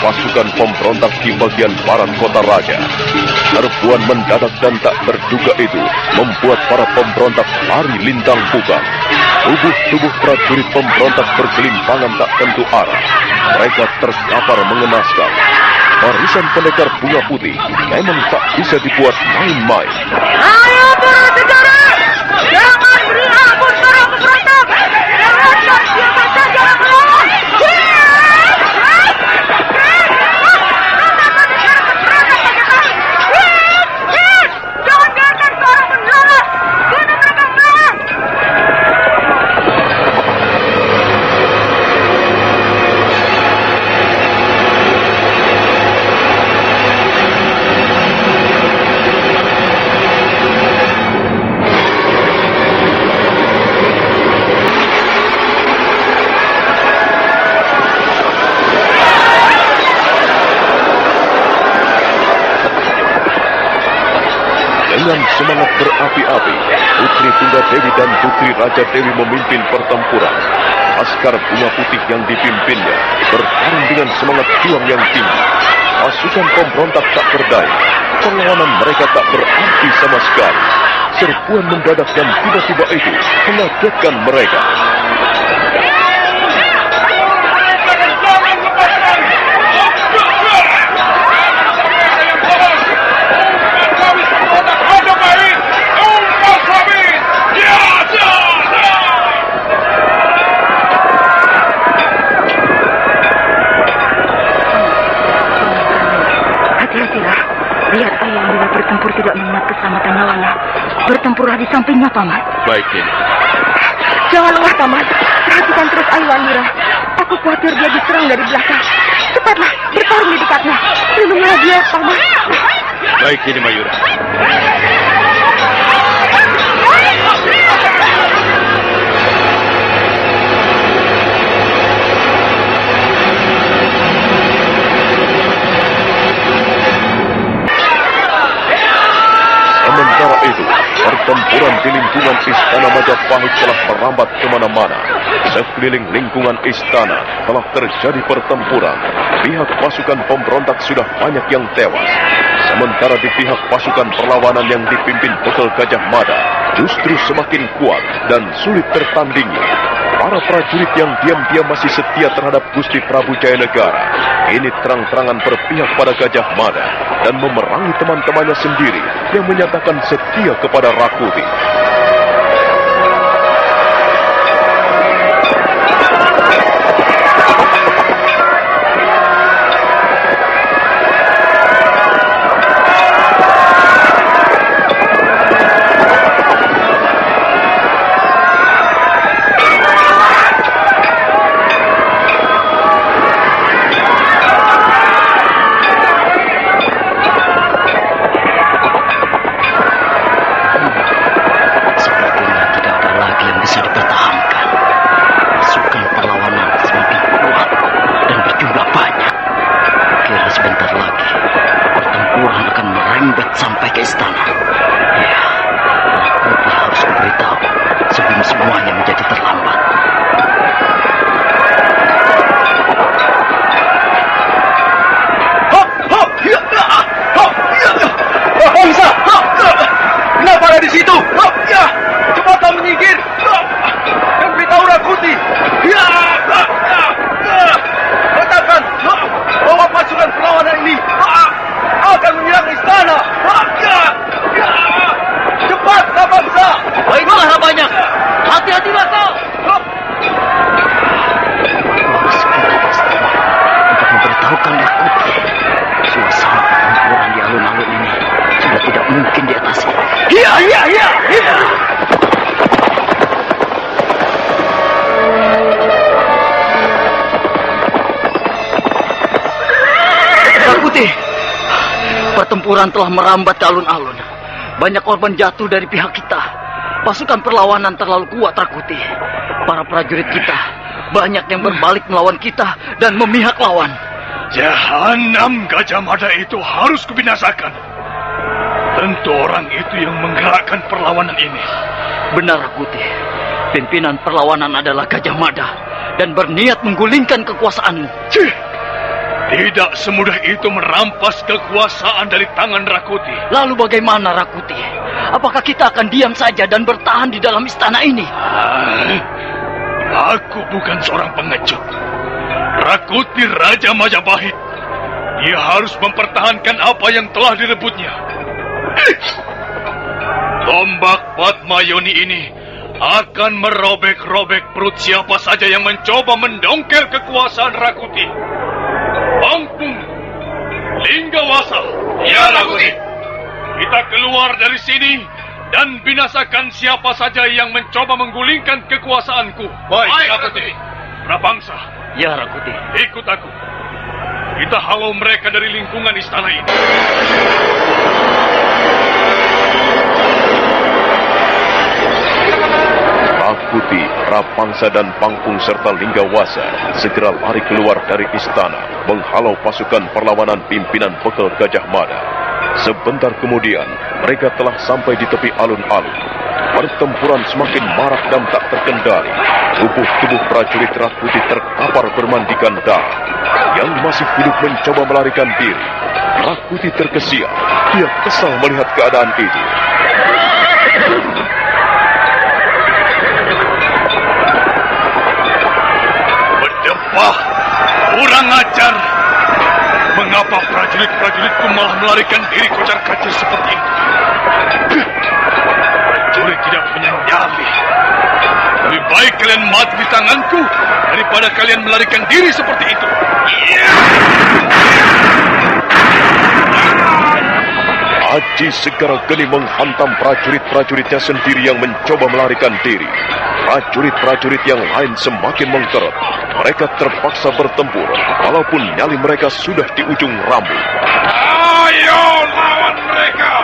pasukan pemberontak di bagian barat kota raja. Serbuan mendadak dan tak terduga itu membuat para pemberontak lari lintang punggang. Tubuh-tubuh prajurit pemberontak bergelimpangan tak tentu arah. Mereka terkapar mengenaskan. Barisan pendekar bunga putih memang tak bisa dibuat main-main. Ayo para tentara, jangan beri ampun para pemberontak. Lewatkan siapa saja yang melawan. Jangan biarkan seorang pun lolos. Bunuh mereka semua. Dengan semangat berapi-api, Putri Tunggadewi dan Putri Raja Dewi memimpin pertempuran. Laskar Bunga Putih yang dipimpinnya bertarung dengan semangat juang yang tinggi. Pasukan pemberontak tak berdaya. Perlawanan mereka tak berarti sama sekali. Serbuan mendadak dan tiba-tiba itu mengagetkan mereka. Hati-hatilah. Lihat ayah bila bertempur tidak mengingat keselamatan nyawanya. Bertempurlah di sampingnya, Paman. Baik, Nini. Jangan lengah, Paman. Perhatikan terus Ayu Anira. Aku khawatir dia diserang dari belakang. Cepatlah, bertarung di dekatnya. Lindungilah dia, Paman. Baik, Nini Mayura. Sementara itu, pertempuran di lingkungan Istana Majapahit telah merambat kemana-mana. Sekeliling lingkungan istana telah terjadi pertempuran. Pihak pasukan pemberontak sudah banyak yang tewas. Sementara di pihak pasukan perlawanan yang dipimpin Bekal Gajah Mada justru semakin kuat dan sulit tertandingi. Para prajurit yang diam-diam masih setia terhadap Gusti Prabu Jayanegara ini terang-terangan berpihak pada Gajah Mada dan memerangi teman-temannya sendiri yang menyatakan setia kepada Rakuti. Pertempuran telah merambat ke alun-alun. Banyak korban jatuh dari pihak kita. Pasukan perlawanan terlalu kuat, Rakuti. Para prajurit kita banyak yang berbalik melawan kita dan memihak lawan. Jahanam, Gajah Mada itu harus kubinasakan. Tentu orang itu yang menggerakkan perlawanan ini. Benar, Rakuti. Pimpinan perlawanan adalah Gajah Mada dan berniat menggulingkan kekuasaanmu. Cih, Tidak semudah itu merampas kekuasaan dari tangan Rakuti. Lalu bagaimana, Rakuti? Apakah kita akan diam saja dan bertahan di dalam istana ini? Aku bukan seorang pengecut. Rakuti Raja Majapahit. Dia harus mempertahankan apa yang telah direbutnya. Tombak Padmayoni ini akan merobek-robek perut siapa saja yang mencoba mendongkel kekuasaan Rakuti. Pangpung, Linggawasa. Ya, Rakuti. Kita keluar dari sini dan binasakan siapa saja yang mencoba menggulingkan kekuasaanku. Baik, Rakuti. Prabangsa. Ya, Rakuti. Ikut aku. Kita halau mereka dari lingkungan istana ini. Rakuti, Prabangsa dan Pangpung serta Linggawasa segera lari keluar dari istana menghalau pasukan perlawanan pimpinan Bekal Gajah Mada. Sebentar kemudian, mereka telah sampai di tepi alun-alun. Pertempuran semakin marak dan tak terkendali. Tubuh-tubuh prajurit Rakuti terkapar bermandikan darah. Yang masih hidup mencoba melarikan diri. Rakuti terkesiap. Dia kesal melihat keadaan itu. Berdebah, kurang ajar. Mengapa prajurit-prajuritku malah melarikan diri kocar-kacir seperti itu? Prajurit tidak punya nyali. Lebih baik kalian mati di tanganku daripada kalian melarikan diri seperti itu. Aji segera geni menghantam prajurit-prajuritnya sendiri yang mencoba melarikan diri. Prajurit-prajurit yang lain semakin mengkerut. Mereka terpaksa bertempur, walaupun nyali mereka sudah di ujung rambut. Ayo lawan mereka!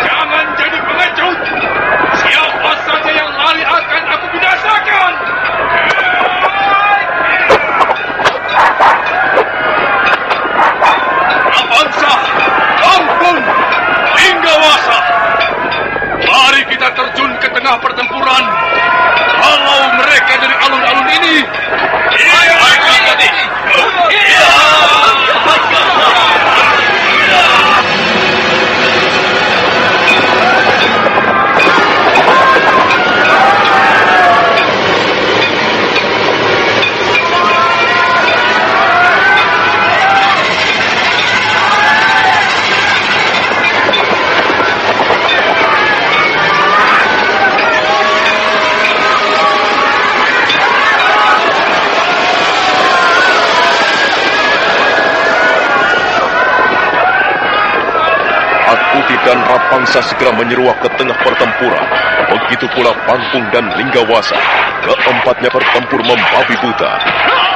Jangan jadi pengecut! Siapa saja yang lari akan aku binasakan! Prabangsa, Pangpung, Linggawasa! Mari kita terjun ke tengah pertempuran. Halau mereka dari alun-alun ini. Dan Prabangsa segera menyeruak ke tengah pertempuran. Begitu pula Pangpung dan Linggawasa. Keempatnya bertempur membabi buta.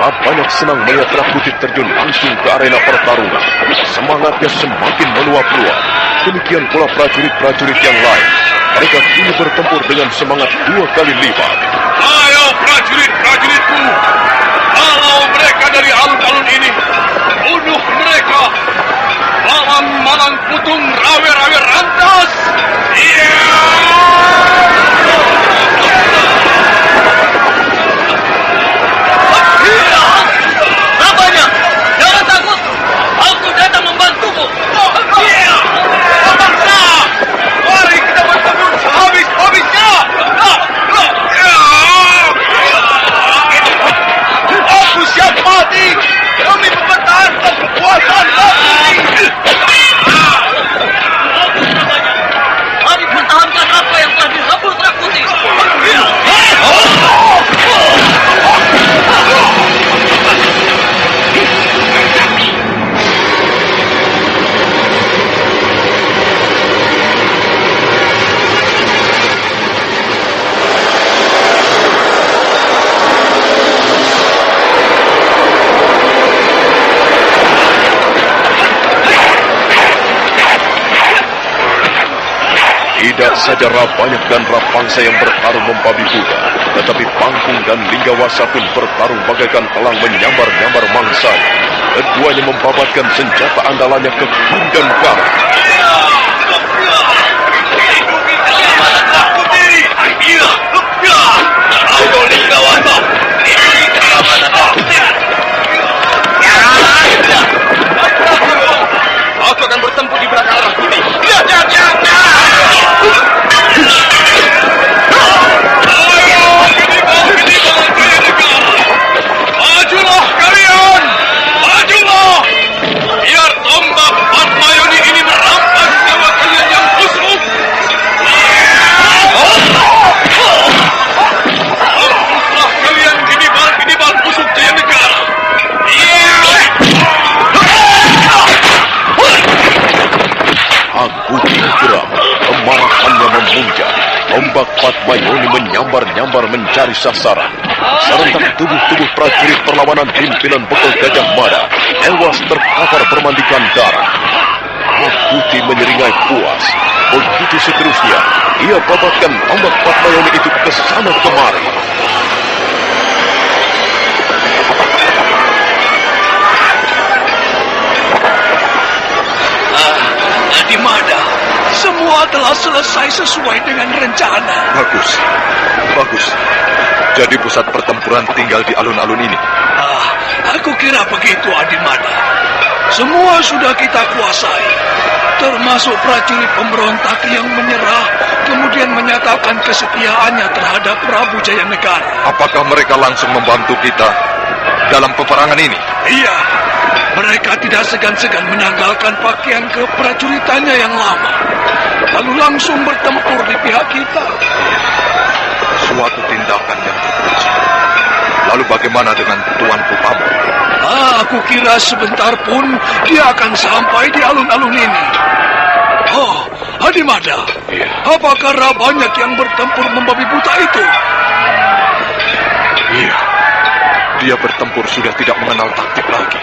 Banyak senang melihat Rakuti terjun langsung ke arena pertarungan. Semangatnya semakin meluap-luap. Demikian pula prajurit-prajurit yang lain. Mereka kini bertempur dengan semangat 2 kali lipat. Ayo prajurit-prajuritku, halau mereka dari alun-alun ini. Bunuh mereka. Malang-malang putung rawe-rawe rantas. Apanya? Jangan takut. Aku datang membantumu. Prabangsa, mari kita bertempur sehabis-habisnya. Aku siap mati demi mempertahankan kekuasaan kami. Mari pertahankan apa yang telah direbut Rakuti. Tidak saja Rabanyak dan Prabangsa yang bertarung membabi buta, tetapi Pangpung dan Linggawasa pun bertarung bagaikan elang menyambar-nyambar mangsanya. Keduanya membabatkan senjata andalannya ke gun dan garang. Ayo Linggawasa, ini keselamatan. Tombak Padmayoni menyambar-nyambar mencari sasaran. Serentak tubuh-tubuh prajurit perlawanan pimpinan bekal Gajah Mada tewas terkapar bermandikan darah. Rakuti menyeringai puas. Begitu seterusnya, ia babatkan tombak Padmayoni itu ke sana kemari. Adimada, semua telah selesai sesuai dengan rencana. Bagus. Jadi pusat pertempuran tinggal di alun-alun ini. Aku kira begitu, Adimada. Semua sudah kita kuasai, termasuk prajurit pemberontak yang menyerah, kemudian menyatakan kesetiaannya terhadap Prabu Jayanegara. Apakah mereka langsung membantu kita dalam peperangan ini? Iya, mereka tidak segan-segan menanggalkan pakaian keprajuritannya yang lama, lalu langsung bertempur di pihak kita. Suatu tindakan yang teruji. Lalu bagaimana dengan Tuan Pupam? Aku kira sebentar pun dia akan sampai di alun-alun ini. Oh, Adimada, apakah banyak yang bertempur membabi buta itu? Iya, dia bertempur sudah tidak mengenal taktik lagi.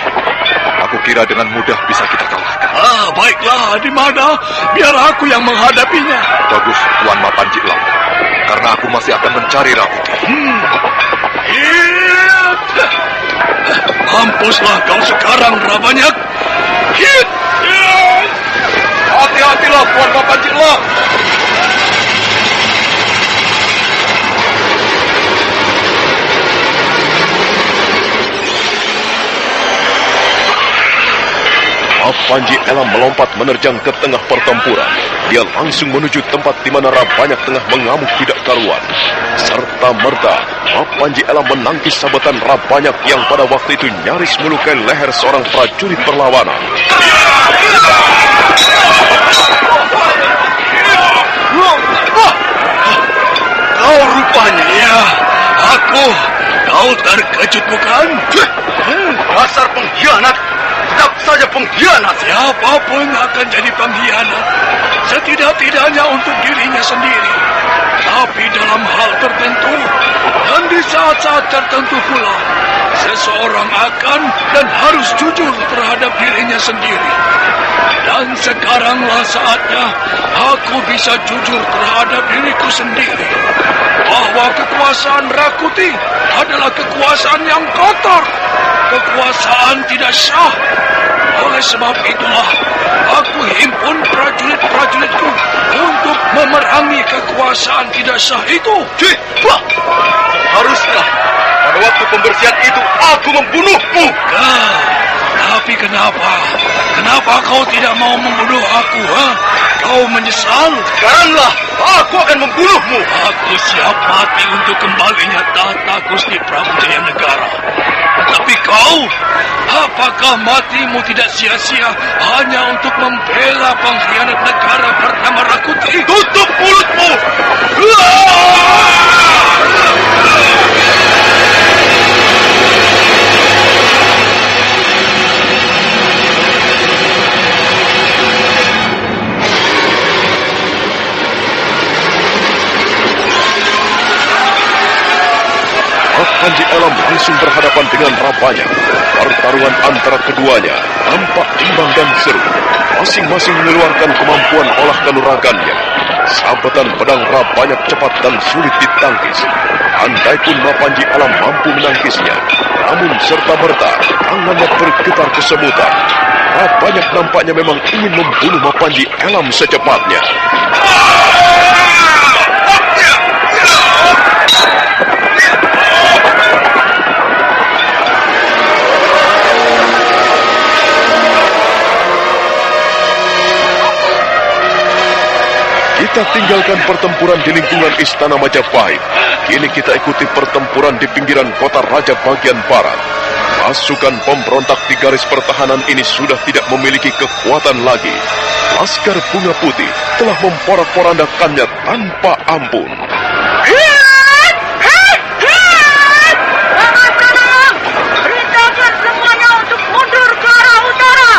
Aku kira dengan mudah bisa kita kalahkan. Baiklah, Adimada, biar aku yang menghadapinya. Bagus, Tuan Mapanji Lam. Karena aku masih akan mencari Rakuti. Mampuslah kau sekarang, Rabanyak. Hati-hatilah, Tuan Mapanji Lam. Panji Elam melompat menerjang ke tengah pertempuran. Dia langsung menuju tempat di mana Rabanyak tengah mengamuk tidak karuan. Serta merta, Panji Elam menangkis sabetan Rabanyak yang pada waktu itu nyaris melukai leher seorang prajurit perlawanan. Kau rupanya ya, kau terkejut bukan? Dasar pengkhianat. Tetap saja pengkhianat. Siapapun akan jadi pengkhianat, setidak-tidaknya untuk dirinya sendiri. Tapi dalam hal tertentu, dan di saat-saat tertentu pula, seseorang akan dan harus jujur terhadap dirinya sendiri. Dan sekaranglah saatnya aku bisa jujur terhadap diriku sendiri. Bahwa kekuasaan Rakuti adalah kekuasaan yang kotor. Kekuasaan tidak syah. Oleh sebab itulah, aku himpun prajurit-prajuritku untuk memerangi kekuasaan tidak syah itu. Harusnya pada waktu pembersihan itu aku membunuhmu. Tapi kenapa? Kenapa kau tidak mau membunuh aku? Kau menyesal? Sekaranglah aku akan membunuhmu. Aku siap mati untuk kembalinya tahta Gusti Prabu Jayanegara. Tetapi kau, apakah matimu tidak sia-sia hanya untuk membela pengkhianat negara bernama Rakuti? Tutup mulutmu! Panji Elam langsung berhadapan dengan Rabanyak. Pertarungan antara keduanya tampak imbang dan seru. Masing-masing mengeluarkan kemampuan olah kanuragannya. Sabetan pedang Rabanyak cepat dan sulit ditangkis. Andai pun Panji Elam mampu menangkisnya, namun serta-merta tangannya bergetar kesemutan. Rabanyak nampaknya memang ingin membunuh Panji Elam secepatnya. Kita tinggalkan pertempuran di lingkungan Istana Majapahit. Kini kita ikuti pertempuran di pinggiran kota Raja bagian barat. Pasukan pemberontak di garis pertahanan ini sudah tidak memiliki kekuatan lagi. Laskar Bunga Putih telah memporak-porandakannya tanpa ampun. Perintahkan semuanya untuk mundur ke arah utara.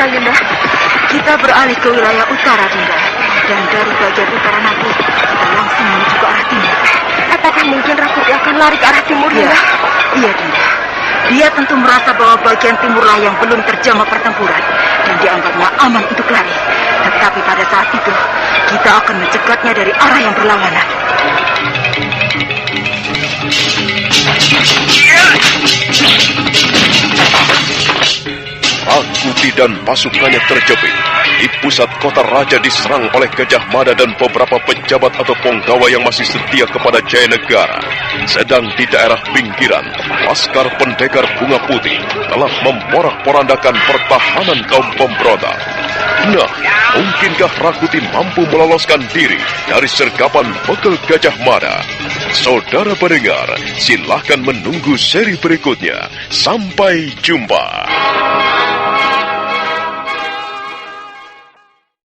Yunda. Kita beralih ke wilayah utara, Dinda. Dan dari bagian utara nanti kita langsung menuju ke arah timur. Apakah mungkin Rakuti akan lari ke arah timur, Iya, Yunda? iya, Dinda. Dia tentu merasa bahwa bagian timurlah yang belum terjamah pertempuran dan dianggapnya aman untuk lari. Tetapi pada saat itu kita akan mencegatnya dari arah yang berlawanan. Rakuti dan pasukannya terjepit. Di pusat kota raja diserang oleh Gajah Mada dan beberapa pejabat atau penggawa yang masih setia kepada Jaya Negara. Sedang di daerah pinggiran, Laskar Pendekar Bunga Putih telah memporak-porandakan pertahanan kaum pemberontak. Nah, mungkinkah Rakuti mampu meloloskan diri dari sergapan begal Gajah Mada? Saudara pendengar, silahkan menunggu seri berikutnya. Sampai jumpa.